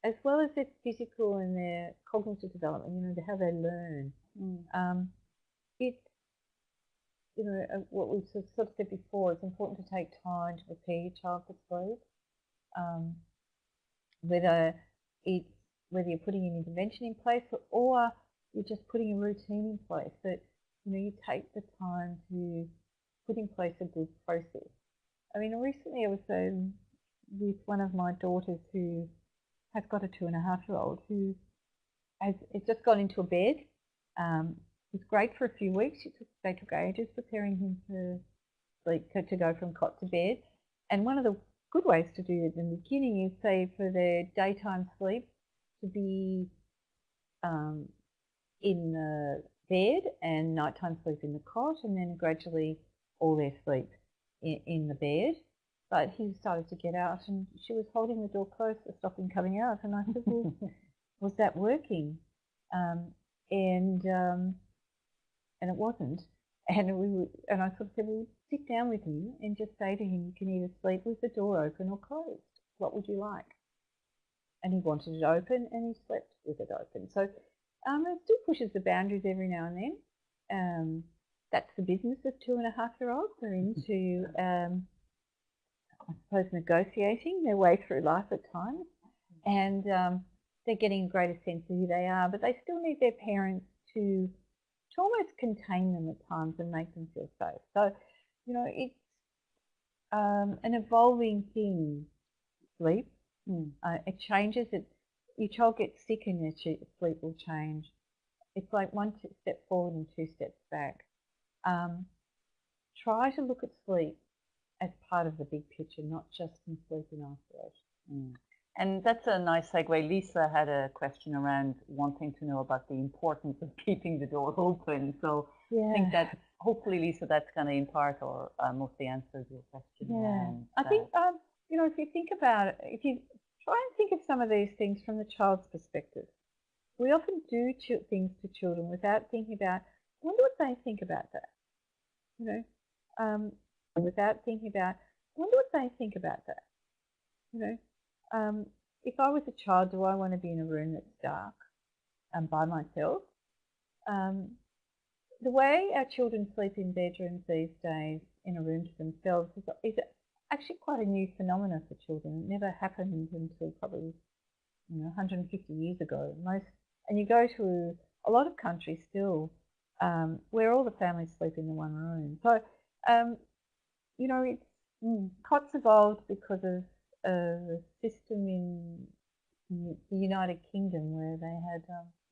[SPEAKER 3] as well as their physical and their cognitive development, you know, how they learn. It's, you know, what we sort of said before, it's important to take time to prepare your child for sleep. Whether you're putting an intervention in place or you're just putting a routine in place, that you know you take the time to put in place a good process. I mean, recently I was with one of my daughters who has got a 2.5-year-old who has just gone into a bed. It was great for a few weeks. They took ages preparing him to sleep, to go from cot to bed. And one of the good ways to do it in the beginning is, say, for their daytime sleep to be in the bed and nighttime sleep in the cot, and then gradually all their sleep in the bed. But he started to get out and she was holding the door closed to stop him coming out. And I said, well, was that working? And it wasn't. And I sort of said, well, sit down with him and just say to him, you can either sleep with the door open or closed. What would you like? And he wanted it open and he slept with it open. So it still pushes the boundaries every now and then. That's the business of 2.5-year-olds. They're into, I suppose, negotiating their way through life at times. And they're getting a greater sense of who they are, but they still need their parents to almost contain them at times and make them feel safe. So, you know, it's an evolving thing, sleep. It changes. Your child gets sick and their sleep will change. It's like one step forward and 2 steps back. Try to look at sleep as part of the big picture, not just in sleep in isolation.
[SPEAKER 1] And that's a nice segue. Lisa had a question around wanting to know about the importance of keeping the door open. So I think that hopefully, Lisa, that's going to impart or mostly answers your question.
[SPEAKER 3] I think, you know, if you think about it, if you try and think of some of these things from the child's perspective, we often do things to children without thinking about, I wonder what they think about that. You know, without thinking about, I wonder what they think about that. You know, if I was a child, do I want to be in a room that's dark and by myself? The way our children sleep in bedrooms these days in a room to themselves is actually quite a new phenomenon for children. It never happened until probably 150 years ago. And you go to a lot of countries still where all the families sleep in the one room. So, you know, cots evolved because of a system in the United Kingdom where they had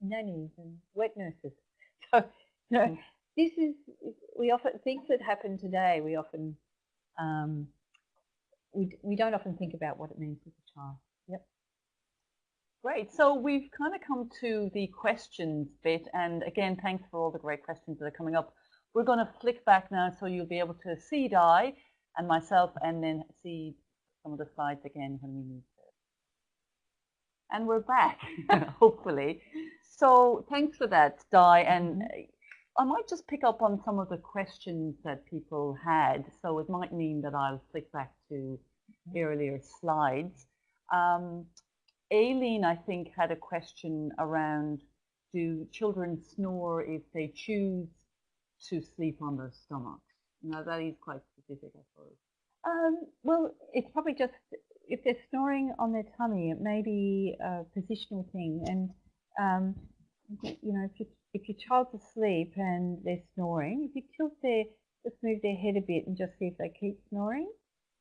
[SPEAKER 3] nannies and wet nurses. So, you know, we often, things that happen today, we often, we don't often think about what it means as a child. Yep.
[SPEAKER 1] Great. So we've kind of come to the questions bit. And again, thanks for all the great questions that are coming up. We're going to flick back now so you'll be able to see Di and myself and then see some of the slides again when we need to. And we're back, hopefully. So thanks for that, Di. And I might just pick up on some of the questions that people had. So it might mean that I'll flick back to the earlier slides. Aileen, I think, had a question around, do children snore if they choose to sleep on their stomachs? Now, that is quite specific, I suppose.
[SPEAKER 3] Well, it's probably just, if they're snoring on their tummy, it may be a positional thing. And, you know, if your child's asleep and they're snoring, if you tilt just move their head a bit and just see if they keep snoring.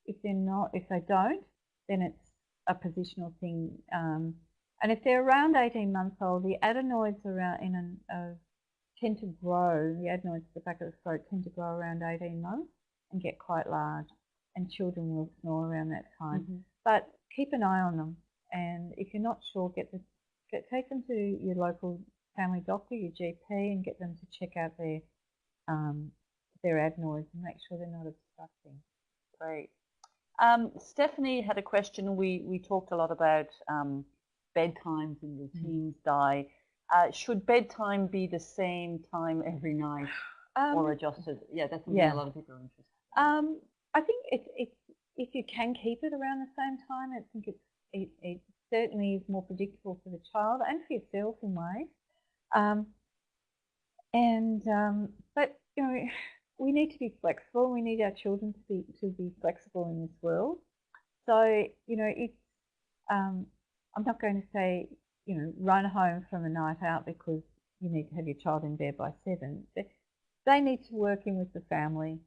[SPEAKER 3] If they don't, then it's a positional thing. And if they're around 18 months old, the adenoids tend to grow. The adenoids at the back of the throat tend to grow around 18 months and get quite large. and children will snore around that time.
[SPEAKER 1] Mm-hmm.
[SPEAKER 3] But keep an eye on them, and if you're not sure, take them to your local family doctor, your GP, and get them to check out their adenoids and make sure they're not obstructing.
[SPEAKER 1] Great. Stephanie had a question. We talked a lot about bedtimes and routines, Di. Should bedtime be the same time every night or adjusted? Yeah, that's something a lot of people are interested in.
[SPEAKER 3] I think it's if you can keep it around the same time, I think it certainly is more predictable for the child and for yourself in ways. But you know, we need to be flexible. We need our children to be flexible in this world. So you know, it's I'm not going to say, you know, run home from a night out because you need to have your child in bed by 7. They need to work in with the family.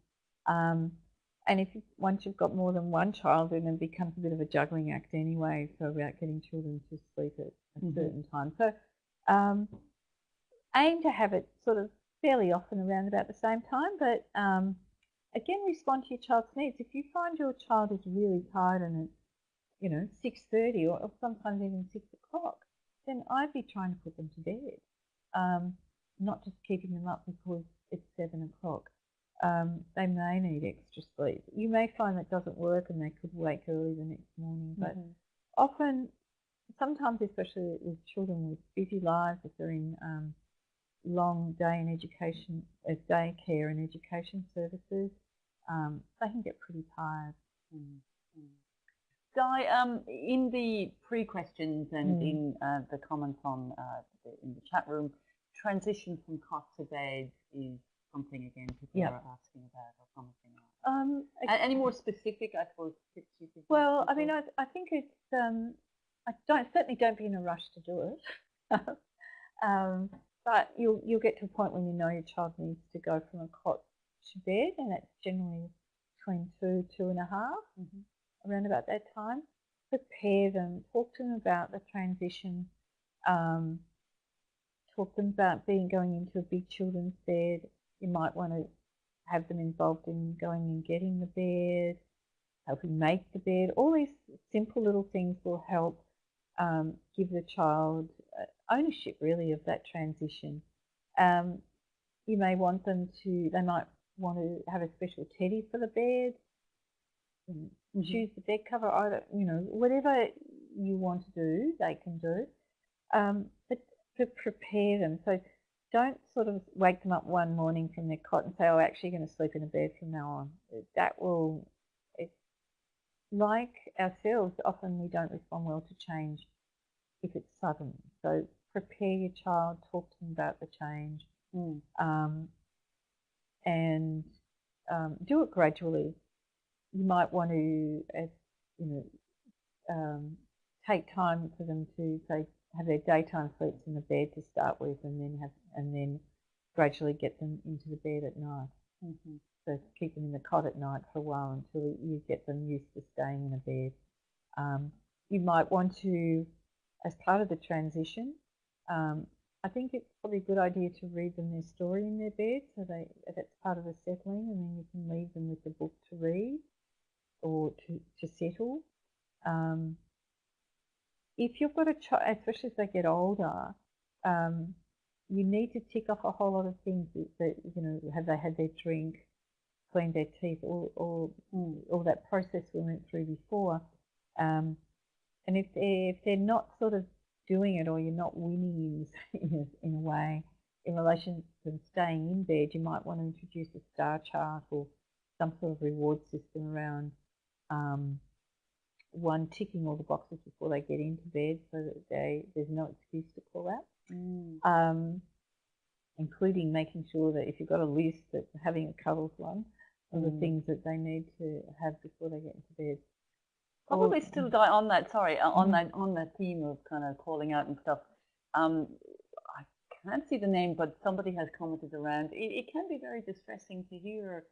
[SPEAKER 3] And once you've got more than one child, then it becomes a bit of a juggling act anyway. So about getting children to sleep at a certain time. So aim to have it sort of fairly often around about the same time. But again, respond to your child's needs. If you find your child is really tired and it's, you know, 6:30 or sometimes even 6 o'clock, then I'd be trying to put them to bed, not just keeping them up because it's 7 o'clock. They may need extra sleep. You may find that doesn't work and they could wake early the next morning. But often, sometimes especially with children with busy lives, if they're in long day in education, daycare and education services, they can get pretty tired.
[SPEAKER 1] Di, in the pre-questions and in the comments on in the chat room, transition from cot to bed is something again people are asking about or commenting on. Any more specific, I suppose, tips you could?
[SPEAKER 3] Well, I mean, I think it's certainly don't be in a rush to do it. But you'll get to a point when you know your child needs to go from a cot to bed, and that's generally between 2.5, around about that time. Prepare them, talk to them about the transition, talk to them about going into a big children's bed. You might want to have them involved in going and getting the bed, helping make the bed. All these simple little things will help give the child ownership really of that transition. You may want them to, they might want to have a special teddy for the bed, choose the bed cover, either, you know, whatever you want to do, they can do. But to prepare them, so don't sort of wake them up one morning from their cot and say, oh, actually going to sleep in a bed from now on. That will, like ourselves, often we don't respond well to change if it's sudden. So prepare your child, talk to them about the change, and do it gradually. You might want to, take time for them to say have their daytime sleeps in the bed to start with, and then gradually get them into the bed at night. So keep them in the cot at night for a while until you get them used to staying in a bed. You might want to, as part of the transition, I think it's probably a good idea to read them their story in their bed, so that's part of the settling, and then you can leave them with a book to read or to settle. If you've got a child, especially as they get older, you need to tick off a whole lot of things that you know, have they had their drink, cleaned their teeth, or that process we went through before. And if they're not sort of doing it, or you're not winning in a way in relation to them staying in bed, you might want to introduce a star chart or some sort of reward system around one, ticking all the boxes before they get into bed so that there's no excuse to pull out, including making sure that if you've got a list, that having a cuddles one of the things that they need to have before they get into bed.
[SPEAKER 1] Probably still die on that. Sorry, on that theme of kind of calling out and stuff. I can't see the name, but somebody has commented around. It can be very distressing to hear,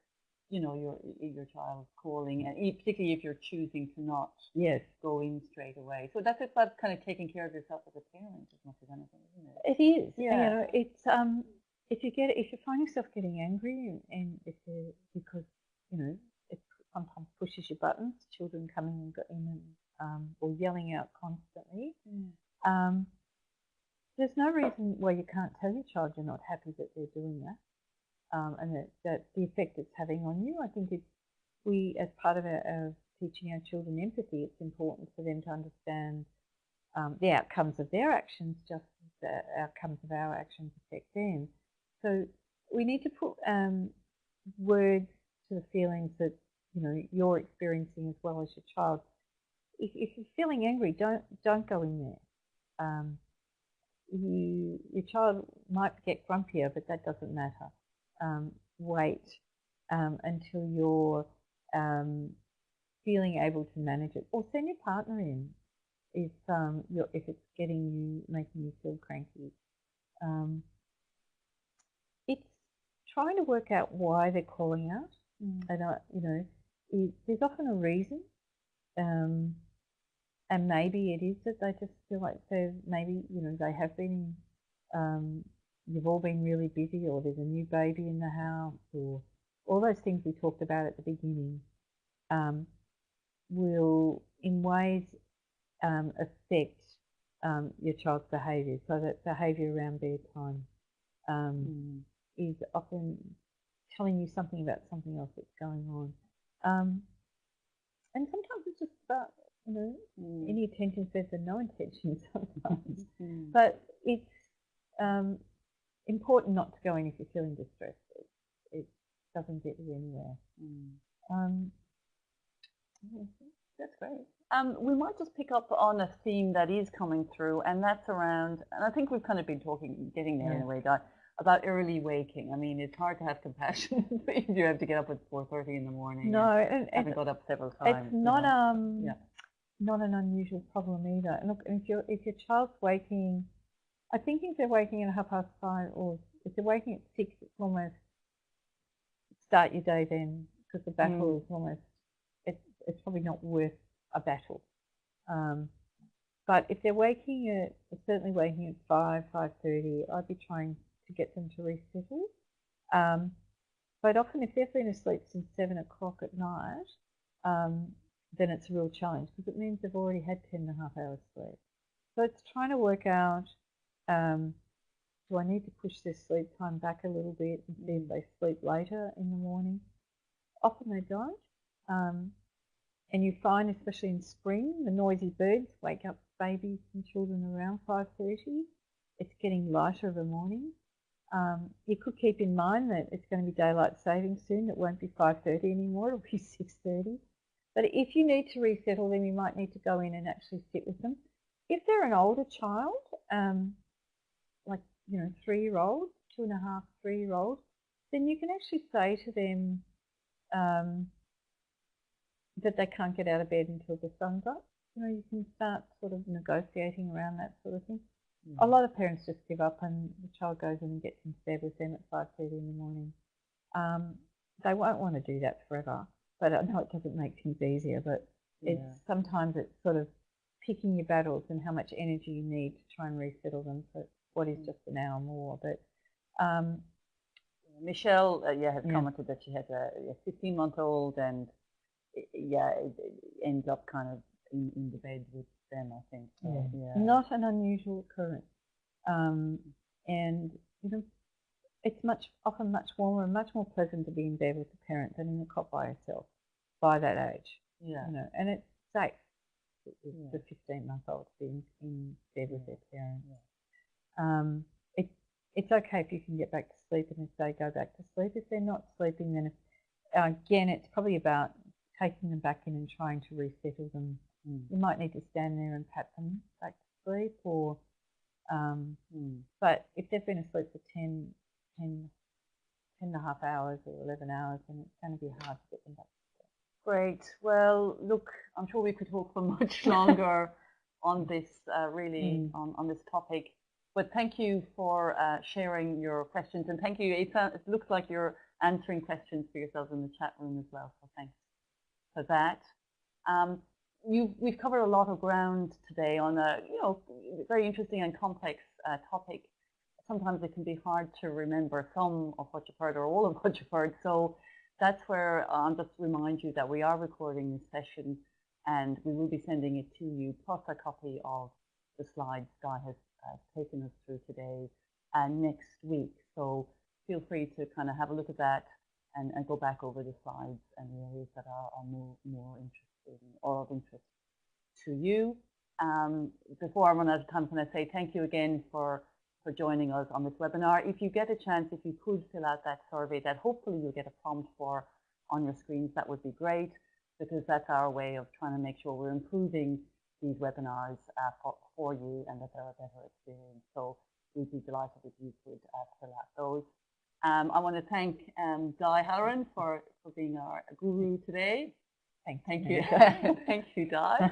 [SPEAKER 1] you know, your child calling, and particularly if you're choosing to not go in straight away. So that's about kind of taking care of yourself as a parent as much as anything, isn't it?
[SPEAKER 3] It is. Yeah. You know, it's if you find yourself getting angry and because you know it's sometimes pushes your buttons, children coming and going or yelling out constantly. There's no reason why you can't tell your child you're not happy that they're doing that, and that the effect it's having on you. I think we, as part of our teaching our children empathy, it's important for them to understand the outcomes of their actions, just as the outcomes of our actions affect them. So we need to put words to the feelings that you're experiencing as well as your child. If you're feeling angry, don't go in there. Your child might get grumpier, but that doesn't matter. Wait until you're feeling able to manage it, or send your partner in if it's making you feel cranky. It's trying to work out why they're calling out, and there's often a reason. And maybe it is that they just feel like they have been, you've all been really busy, or there's a new baby in the house, or all those things we talked about at the beginning will in ways affect your child's behaviour. So that behaviour around bedtime is often telling you something about something else that's going on. And sometimes it's just about any attention says and no intention sometimes. But it's important not to go in if you're feeling distressed. It doesn't get you anywhere.
[SPEAKER 1] That's great. We might just pick up on a theme that is coming through, and that's around, and I think we've kind of been getting there in a way, about early waking. I mean, it's hard to have compassion if you have to get up at 4:30 in the morning.
[SPEAKER 3] No, and
[SPEAKER 1] haven't got up several times.
[SPEAKER 3] It's not not an unusual problem either. And look, if your child's waking, I think if they're waking at 5:30, or if they're waking at 6, it's almost start your day then, because the battle is almost, it's probably not worth a battle. But if they're certainly waking at 5:30, I'd be trying to get them to resettle. But often if they've been asleep since 7 o'clock at night, then it's a real challenge, because it means they've already had 10.5 hours sleep. So it's trying to work out, do I need to push their sleep time back a little bit and see if they sleep later in the morning? Often they don't. And you find, especially in spring, the noisy birds wake up babies and children around 5:30. It's getting lighter of a morning. You could keep in mind that it's going to be daylight saving soon. It won't be 5:30 anymore, it'll be 6:30. But if you need to resettle them, you might need to go in and actually sit with them. If they're an older child, like 3-year-old, 2.5, 3-year-old, then you can actually say to them that they can't get out of bed until the sun's up. You can start sort of negotiating around that sort of thing. A lot of parents just give up and the child goes in and gets into bed with them at 5:30 in the morning. They won't want to do that forever, but I know it doesn't make things easier, but sometimes it's sort of picking your battles and how much energy you need to try and resettle them for what is just an hour more. But
[SPEAKER 1] Michelle has commented that she has a 15-month-old, and it ends up kind of in the bed with them, I think. So,
[SPEAKER 3] Not an unusual occurrence. And it's often much warmer and much more pleasant to be in bed with the parent than in the cot by herself by that age. And it's safe with the 15-month-old to be in bed with their parents. It's okay if you can get back to sleep, and if they go back to sleep. If they're not sleeping, then again, it's probably about taking them back in and trying to resettle them. You might need to stand there and pat them back to sleep, or but if they've been asleep for 10.5 hours or 11 hours, then it's going to be hard to get them back to sleep.
[SPEAKER 1] Great. Well, look, I'm sure we could talk for much longer on this, on this topic. But thank you for sharing your questions, and thank you. It looks like you're answering questions for yourselves in the chat room as well. So thanks for that. We've covered a lot of ground today on a very interesting and complex topic. Sometimes it can be hard to remember some of what you've heard or all of what you've heard. So that's where I'll just remind you that we are recording this session and we will be sending it to you, plus a copy of the slides Guy has taken us through today and next week. So feel free to kind of have a look at that and go back over the slides and the areas that are more interesting or of interest to you. Before I run out of time, can I say thank you again for joining us on this webinar. If you get a chance, if you could fill out that survey that hopefully you'll get a prompt for on your screens, that would be great, because that's our way of trying to make sure we're improving these webinars for you and that they're a better experience. So we'd be delighted if you could fill out those. I want to thank Guy Halloran for being our guru today. Thank you. Thank you, Guy.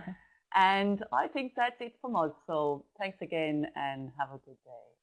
[SPEAKER 1] And I think that's it from us. So thanks again and have a good day.